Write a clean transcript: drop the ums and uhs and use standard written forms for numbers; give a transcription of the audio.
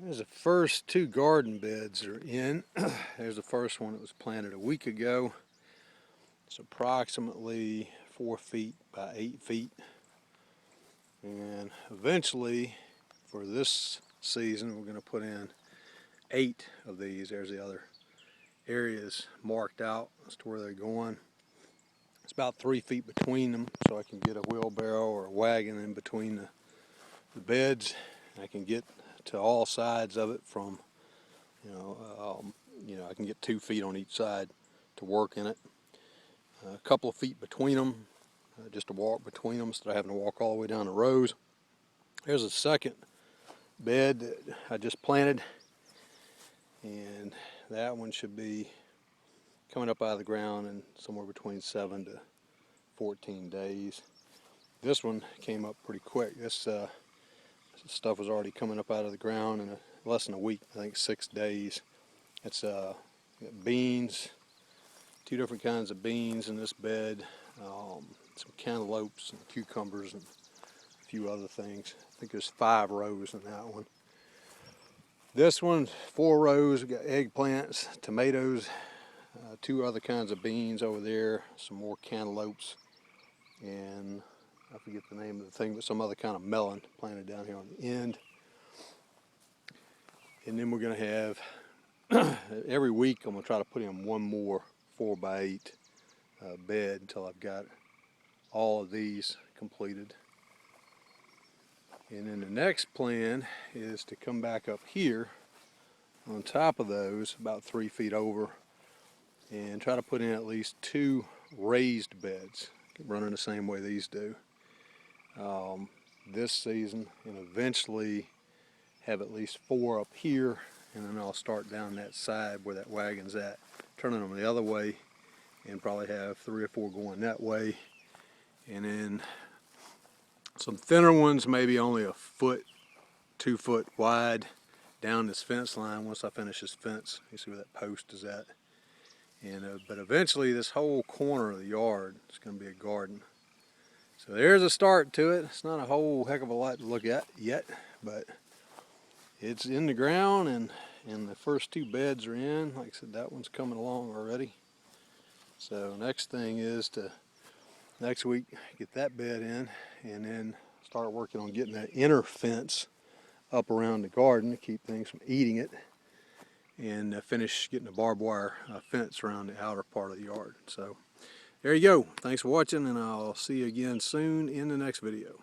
There's the first two garden beds are in. There's the first one that was planted a week ago. It's approximately 4 feet by 8 feet. And eventually, for this season, we're going to put in 8 of these. There's the other areas marked out as to where they're going. It's about 3 feet between them, so I can get a wheelbarrow or a wagon in between the beds. I can get to all sides of it from, I can get 2 feet on each side to work in it. A couple of feet between them, just to walk between them instead of having to walk all the way down the rows. There's a second bed that I just planted, and that one should be coming up out of the ground in somewhere between 7 to 14 days. This one came up pretty quick. This stuff was already coming up out of the ground in less than a week, I think 6 days. It's beans, 2 different kinds of beans in this bed, some cantaloupes and cucumbers and a few other things. I think there's 5 rows in that one. This one, 4 rows. We got eggplants, tomatoes, 2 other kinds of beans over there, some more cantaloupes, and I forget the name of the thing, but some other kind of melon planted down here on the end. And then we're going to have, every week I'm going to try to put in one more 4x8 bed until I've got all of these completed. And then the next plan is to come back up here on top of those, about 3 feet over, and try to put in at least 2 raised beds, running the same way these do, this season, and eventually have at least 4 up here, and then I'll start down that side where that wagon's at, turning them the other way, and probably have 3 or 4 going that way, and then some thinner ones, maybe only a foot, 2 foot wide, down this fence line. Once I finish this fence, you see where that post is at. And but eventually this whole corner of the yard is going to be a garden. So there's a start to it. It's not a whole heck of a lot to look at yet, but it's in the ground, and the first 2 beds are in. Like I said, that one's coming along already. So next thing is to next week get that bed in, and then start working on getting that inner fence up around the garden to keep things from eating it, and finish getting a barbed wire fence around the outer part of the yard. So there you go. Thanks for watching, and I'll see you again soon in the next video.